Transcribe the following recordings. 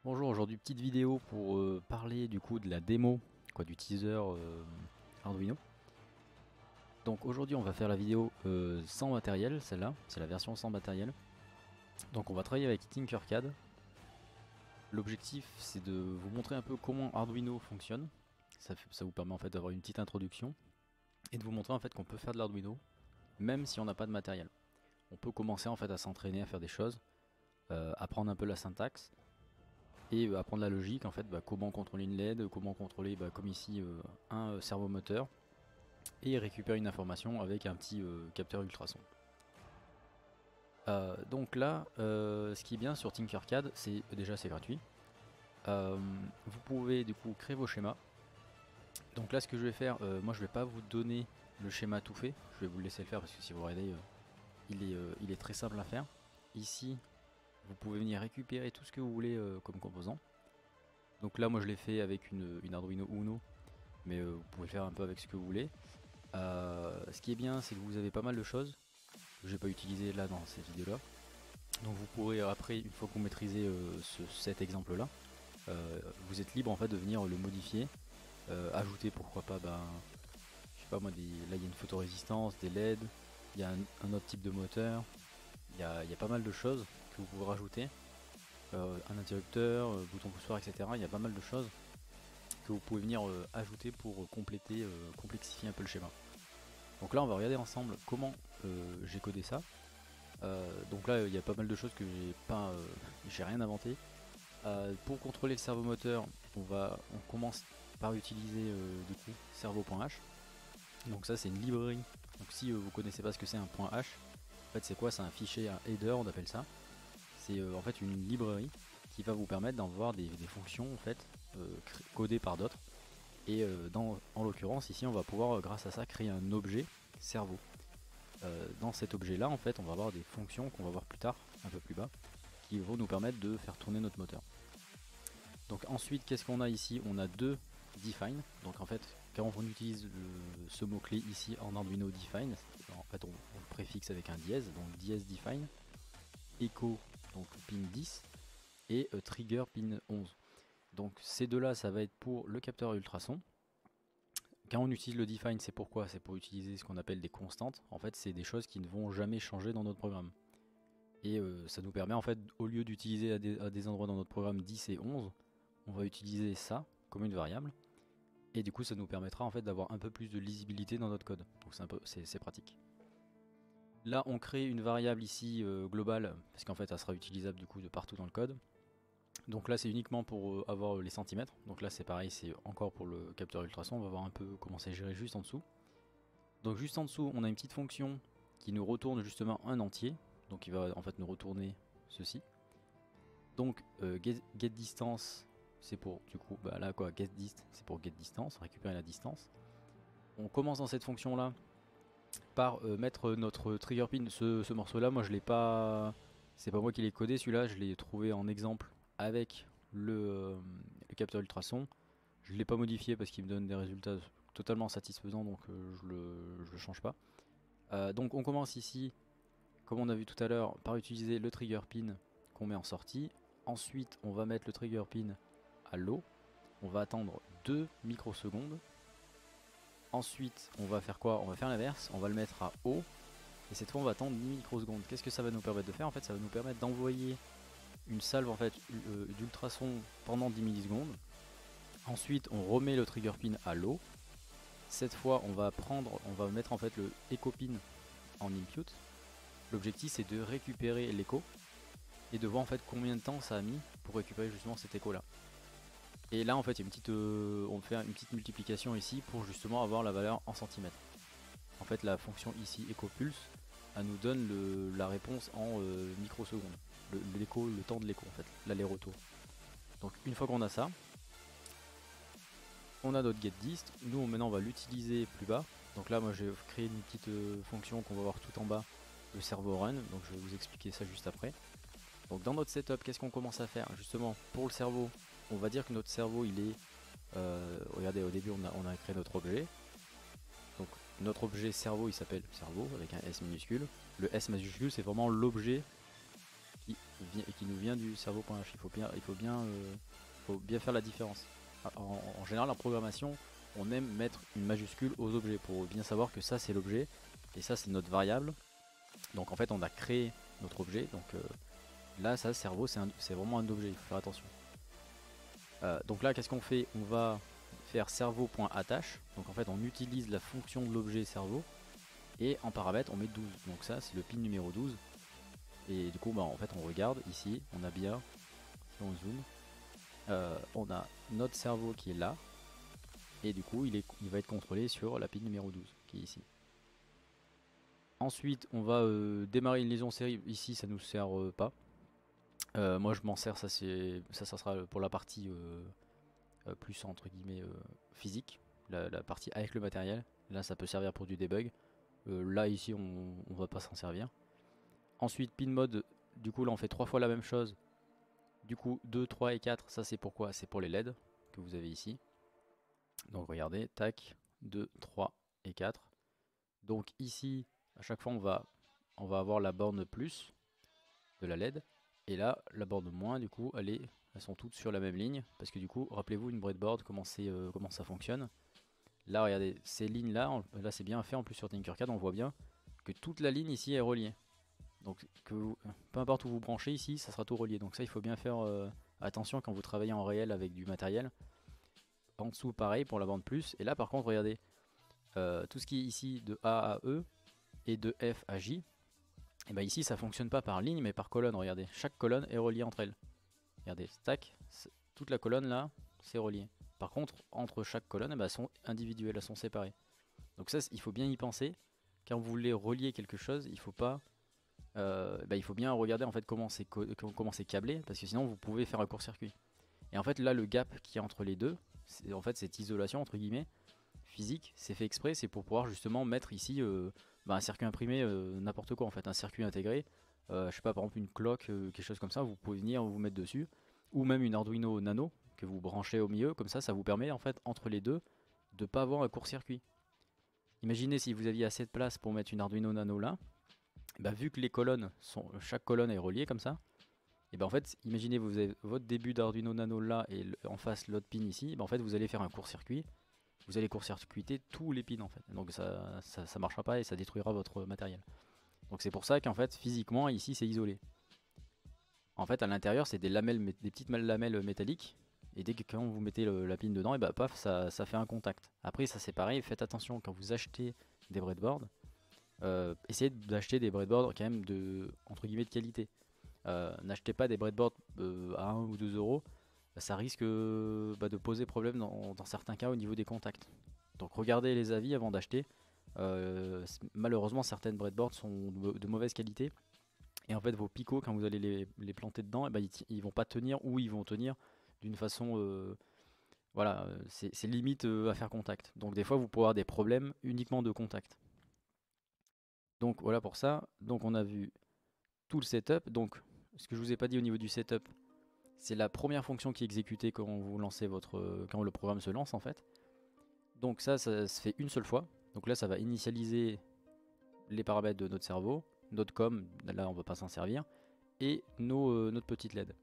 Bonjour, aujourd'hui petite vidéo pour parler du coup de la démo, du teaser Arduino. Donc aujourd'hui on va faire la vidéo sans matériel, celle-là, c'est la version sans matériel. Donc on va travailler avec Tinkercad. L'objectif c'est de vous montrer un peu comment Arduino fonctionne. Ça vous permet en fait d'avoir une petite introduction et de vous montrer en fait qu'on peut faire de l'Arduino même si on n'a pas de matériel. On peut commencer en fait à s'entraîner à faire des choses, apprendre un peu la syntaxe et apprendre la logique en fait, comment contrôler une LED, comment contrôler comme ici un servomoteur et récupérer une information avec un petit capteur ultrason. Donc là, ce qui est bien sur Tinkercad, c'est déjà c'est gratuit. Vous pouvez du coup créer vos schémas. Donc là ce que je vais faire, moi je vais pas vous donner le schéma tout fait, je vais vous le laisser le faire parce que si vous regardez, il est très simple à faire. Ici, vous pouvez venir récupérer tout ce que vous voulez comme composant. Donc là moi je l'ai fait avec une Arduino Uno, mais vous pouvez faire un peu avec ce que vous voulez. Ce qui est bien c'est que vous avez pas mal de choses que j'ai pas utilisé là dans cette vidéo là. Donc vous pourrez après, une fois que vous maîtrisez cet exemple là, vous êtes libre en fait de venir le modifier, ajouter pourquoi pas, je sais pas moi, là il y a une photorésistance, des LED, il y a un autre type de moteur, il y a pas mal de choses que vous pouvez rajouter, un interrupteur, bouton poussoir, etc. Il y a pas mal de choses que vous pouvez venir ajouter pour complexifier un peu le schéma. Donc là on va regarder ensemble comment j'ai codé ça. Donc là il y a pas mal de choses que j'ai rien inventé. Pour contrôler le servomoteur, on commence par utiliser du coup servo.h. Donc ça c'est une librairie. Donc si vous connaissez pas ce que c'est un .h, en fait c'est quoi? C'est un fichier, un header on appelle ça. C'est en fait une librairie qui va vous permettre d'avoir des fonctions en fait codées par d'autres. Et en l'occurrence ici on va pouvoir grâce à ça créer un objet cerveau. Dans cet objet là en fait on va avoir des fonctions qu'on va voir plus tard, un peu plus bas, qui vont nous permettre de faire tourner notre moteur. Donc ensuite qu'est-ce qu'on a ici? On a deux define. Donc en fait quand on utilise ce mot clé ici en Arduino define, en fait on le préfixe avec un dièse, donc dièse define, echo donc pin 10 et trigger pin 11. Donc ces deux là ça va être pour le capteur ultrason. Quand on utilise le define, c'est pourquoi? C'est pour utiliser ce qu'on appelle des constantes. En fait c'est des choses qui ne vont jamais changer dans notre programme. Et ça nous permet en fait, au lieu d'utiliser à des endroits dans notre programme 10 et 11, on va utiliser ça comme une variable. Et du coup ça nous permettra en fait d'avoir un peu plus de lisibilité dans notre code. Donc c'est pratique. Là on crée une variable ici globale, parce qu'en fait elle sera utilisable du coup de partout dans le code. Donc là c'est uniquement pour avoir les centimètres. Donc là c'est pareil, c'est encore pour le capteur ultrason. On va voir un peu comment c'est géré juste en dessous. Donc juste en dessous on a une petite fonction qui nous retourne justement un entier. Donc il va en fait nous retourner ceci. Donc get distance c'est pour du coup là quoi, get dist c'est pour get distance, récupérer la distance. On commence dans cette fonction là par mettre notre trigger pin. Ce morceau là moi je l'ai pas, c'est pas moi qui l'ai codé, celui-là je l'ai trouvé en exemple avec le capteur ultrason. Je l'ai pas modifié parce qu'il me donne des résultats totalement satisfaisants, donc je le change pas. Donc on commence ici comme on a vu tout à l'heure par utiliser le trigger pin qu'on met en sortie. Ensuite on va mettre le trigger pin à low, on va attendre 2 microsecondes. Ensuite on va faire quoi? On va faire l'inverse, on va le mettre à haut. Et cette fois on va attendre 10 microsecondes. Qu'est-ce que ça va nous permettre de faire? En fait ça va nous permettre d'envoyer une salve en fait d'ultrason pendant 10 millisecondes. Ensuite on remet le trigger pin à low. Cette fois on va mettre en fait le echo pin en input. L'objectif c'est de récupérer l'écho et de voir en fait combien de temps ça a mis pour récupérer justement cet écho là. Et là en fait il y a une petite, on fait une petite multiplication ici pour justement avoir la valeur en centimètres. En fait la fonction ici echo pulse, elle nous donne la réponse en microsecondes. Le temps de l'écho en fait, l'aller-retour. Donc une fois qu'on a ça, on a notre getDist. Nous maintenant on va l'utiliser plus bas. Donc là moi j'ai créé une petite fonction qu'on va voir tout en bas, le servo run. Donc je vais vous expliquer ça juste après. Donc dans notre setup, qu'est-ce qu'on commence à faire? Justement pour le cerveau, on va dire que notre cerveau il est, regardez au début on a créé notre objet. Donc notre objet cerveau il s'appelle cerveau avec un S minuscule. Le S majuscule c'est vraiment l'objet qui nous vient du cerveau.h. Faut bien faire la différence. En général, en programmation, on aime mettre une majuscule aux objets pour bien savoir que ça c'est l'objet et ça c'est notre variable. Donc en fait, on a créé notre objet. Donc là, ça, cerveau, c'est vraiment un objet. Il faut faire attention. Donc là, qu'est-ce qu'on fait? On va faire cerveau.attache. Donc en fait, on utilise la fonction de l'objet cerveau. Et en paramètre, on met 12. Donc ça, c'est le pin numéro 12. Et du coup, bah, en fait, on regarde ici. On a bien, si on zoome, on a notre cerveau qui est là. Et du coup, il va être contrôlé sur la pin numéro 12, qui est ici. Ensuite, on va démarrer une liaison série. Ici, ça nous sert pas. Moi, je m'en sers. Ça sera pour la partie plus entre guillemets physique, la partie avec le matériel. Là, ça peut servir pour du debug. Là, ici, on va pas s'en servir. Ensuite, pin mode. Du coup, là, on fait 3 fois la même chose. Du coup, 2, 3 et 4, ça c'est pourquoi? C'est pour les LED que vous avez ici. Donc regardez, tac, 2, 3 et 4. Donc ici, à chaque fois, on va avoir la borne plus de la LED. Et là, la borne moins, du coup, elles sont toutes sur la même ligne. Parce que du coup, rappelez-vous une breadboard, comment ça fonctionne. Là, regardez, ces lignes-là, là c'est bien fait en plus sur Tinkercad, on voit bien que toute la ligne ici est reliée. Donc peu importe où vous branchez ici, ça sera tout relié. Donc ça, il faut bien faire attention quand vous travaillez en réel avec du matériel. En dessous, pareil pour la bande plus. Et là, par contre, regardez, tout ce qui est ici de A à E et de F à J, et bien ici, ça fonctionne pas par ligne, mais par colonne. Regardez, chaque colonne est reliée entre elles. Regardez, tac, toute la colonne là, c'est relié. Par contre, entre chaque colonne, elles sont individuelles, elles sont séparées. Donc ça, il faut bien y penser. Quand vous voulez relier quelque chose, il faut pas... il faut bien regarder en fait comment c'est câblé, parce que sinon vous pouvez faire un court-circuit. Et en fait là, le gap qui est entre les deux, en fait cette isolation entre guillemets physique, c'est fait exprès, c'est pour pouvoir justement mettre ici un circuit imprimé, n'importe quoi en fait, un circuit intégré, je sais pas, par exemple une cloque, quelque chose comme ça, vous pouvez venir vous mettre dessus, ou même une Arduino Nano que vous branchez au milieu, comme ça vous permet en fait entre les deux de pas avoir un court-circuit. Imaginez si vous aviez assez de place pour mettre une Arduino Nano là, bah, vu que les colonnes chaque colonne est reliée comme ça, et bah en fait, imaginez vous avez votre début d'Arduino Nano là et en face l'autre pin ici, bah en fait vous allez faire un court-circuit, vous allez court-circuiter tous les pins en fait, donc ça marchera pas et ça détruira votre matériel. Donc c'est pour ça qu'en fait physiquement ici c'est isolé. En fait à l'intérieur c'est des lamelles, des petites lamelles métalliques, et dès que quand vous mettez la pin dedans, et bah paf, ça fait un contact. Après ça c'est pareil, faites attention quand vous achetez des breadboards. Essayez d'acheter des breadboards quand même entre guillemets de qualité. N'achetez pas des breadboards à 1 ou 2 euros, ça risque de poser problème dans certains cas au niveau des contacts. Donc regardez les avis avant d'acheter. Malheureusement certaines breadboards sont de mauvaise qualité, et en fait vos picots quand vous allez les planter dedans, ils vont pas tenir, ou ils vont tenir d'une façon voilà, c'est limite à faire contact. Donc des fois vous pouvez avoir des problèmes uniquement de contact. Donc voilà pour ça. Donc on a vu tout le setup. Donc ce que je vous ai pas dit au niveau du setup, c'est la première fonction qui est exécutée quand vous lancez quand le programme se lance en fait. Donc ça se fait une seule fois. Donc là ça va initialiser les paramètres de notre cerveau, notre com, là on va pas s'en servir, et notre petite LED.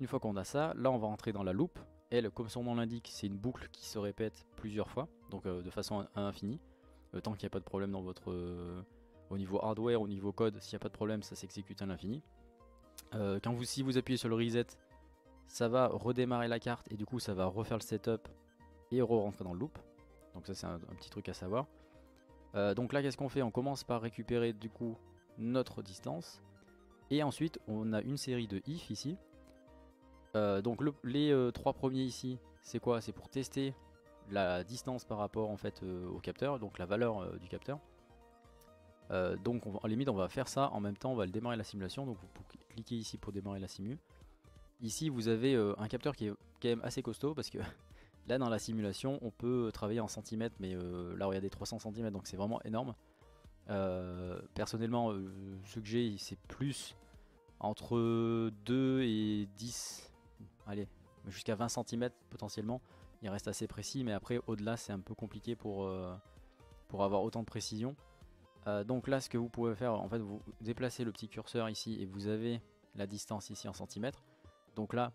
Une fois qu'on a ça, là on va entrer dans la loupe. Elle, comme son nom l'indique, c'est une boucle qui se répète plusieurs fois, donc de façon à infinie. Tant qu'il n'y a pas de problème dans votre au niveau hardware, au niveau code, s'il n'y a pas de problème, ça s'exécute à l'infini. Si vous appuyez sur le reset, ça va redémarrer la carte et du coup ça va refaire le setup et re-rentrer dans le loop. Donc ça c'est un petit truc à savoir. Donc là qu'est-ce qu'on fait? On commence par récupérer du coup notre distance, et ensuite on a une série de if ici. Donc les 3 premiers ici, c'est quoi? C'est pour tester la distance par rapport en fait au capteur, donc la valeur du capteur. Donc en limite on va faire ça en même temps, on va le démarrer la simulation. Donc vous cliquez ici pour démarrer la simu. Ici vous avez un capteur qui est quand même assez costaud, parce que là dans la simulation on peut travailler en centimètres, mais là regardez 300 cm, donc c'est vraiment énorme. Personnellement ce que j'ai c'est plus entre 2 et 10, allez jusqu'à 20 cm potentiellement. Il reste assez précis, mais après au-delà c'est un peu compliqué pour avoir autant de précision. Donc là ce que vous pouvez faire, en fait vous déplacez le petit curseur ici et vous avez la distance ici en centimètres. Donc là,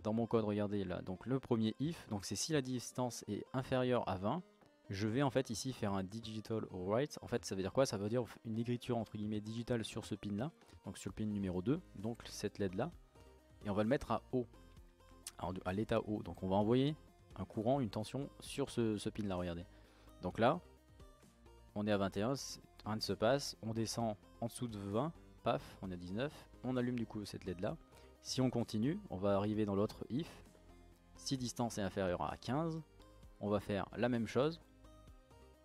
dans mon code, regardez là, donc le premier if, donc c'est si la distance est inférieure à 20, je vais en fait ici faire un digital write. En fait, ça veut dire quoi? Ça veut dire une écriture entre guillemets digitale sur ce pin là, donc sur le pin numéro 2, donc cette LED là, et on va le mettre à haut, alors à l'état haut. Donc on va envoyer un courant, une tension sur ce pin là, regardez. Donc là, on est à 21, rien ne se passe, on descend en dessous de 20, paf, on est à 19, on allume du coup cette LED là. Si on continue, on va arriver dans l'autre if, si distance est inférieure à 15, on va faire la même chose,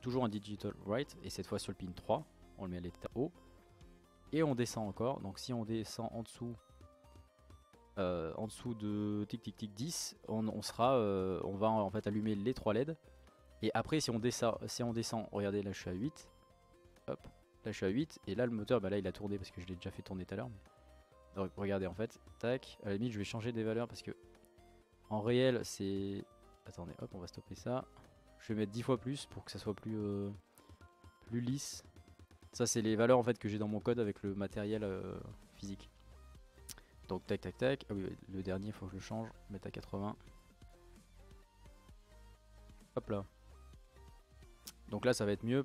toujours un digital write, et cette fois sur le pin 3, on le met à l'état haut, et on descend encore. Donc si on descend en dessous de tic tic tic 10, on va en fait allumer les 3 LED. Et après si on descend, regardez là je suis à 8, hop, là je suis à 8, et là le moteur, bah là il a tourné parce que je l'ai déjà fait tourner tout à l'heure. Donc regardez en fait, tac, à la limite je vais changer des valeurs parce que en réel c'est... Attendez, hop, on va stopper ça. Je vais mettre 10 fois plus pour que ça soit plus lisse. Ça c'est les valeurs en fait que j'ai dans mon code avec le matériel physique. Donc tac tac tac, ah oui, le dernier il faut que je le change, mettre à 80. Hop là. Donc là ça va être mieux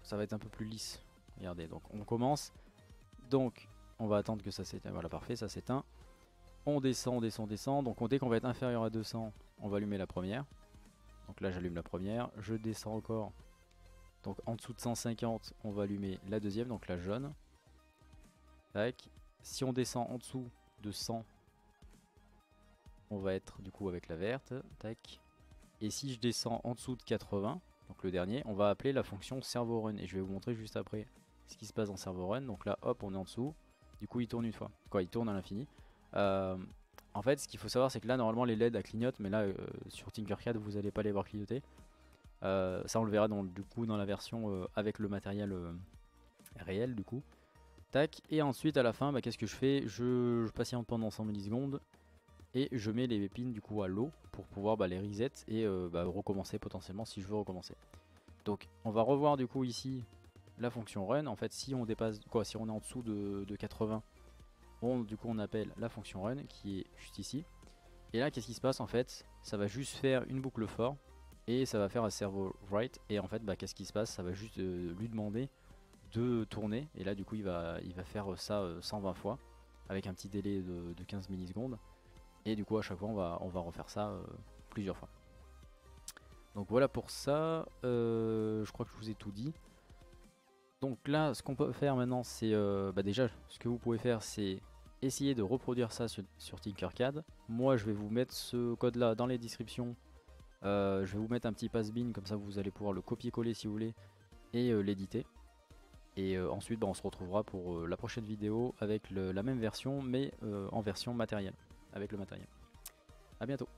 ça va être un peu plus lisse. Regardez, donc on commence. Donc on va attendre que ça s'éteigne. Voilà, parfait, ça s'éteint. On descend, on descend, on descend. Donc dès qu'on va être inférieur à 200, on va allumer la première. Donc là j'allume la première, je descends encore. Donc en dessous de 150, on va allumer la deuxième, donc la jaune. Tac. Si on descend en dessous de 100, on va être du coup avec la verte. Tac. Et si je descends en dessous de 80, donc le dernier, on va appeler la fonction servo run. Et je vais vous montrer juste après ce qui se passe dans servo run. Donc là, hop, on est en dessous. Du coup, il tourne une fois. Quoi, il tourne à l'infini. En fait, ce qu'il faut savoir, c'est que là, normalement, les LED clignotent. Mais là, sur Tinkercad, vous n'allez pas les voir clignoter. Ça, on le verra du coup dans la version avec le matériel réel, du coup. Tac. Et ensuite, à la fin, bah, qu'est-ce que je fais? Je patiente pendant 100 millisecondes. Et je mets les pins du coup à l'eau pour pouvoir les reset et recommencer potentiellement si je veux recommencer. Donc on va revoir du coup ici la fonction run. En fait si on dépasse si on est en dessous de 80, du coup on appelle la fonction run qui est juste ici. Et là qu'est-ce qui se passe en fait? Ça va juste faire une boucle for et ça va faire un servo write. Et en fait qu'est-ce qui se passe? Ça va juste lui demander de tourner. Et là du coup il va faire ça 120 fois avec un petit délai de 15 millisecondes. Et du coup à chaque fois on va refaire ça plusieurs fois. Donc voilà pour ça, je crois que je vous ai tout dit. Donc là ce qu'on peut faire maintenant c'est déjà ce que vous pouvez faire c'est essayer de reproduire ça sur Tinkercad. Moi je vais vous mettre ce code là dans les descriptions. Je vais vous mettre un petit pass-bin comme ça vous allez pouvoir le copier-coller si vous voulez et l'éditer. Et ensuite on se retrouvera pour la prochaine vidéo avec la même version mais en version matérielle, avec le matériel. A bientôt.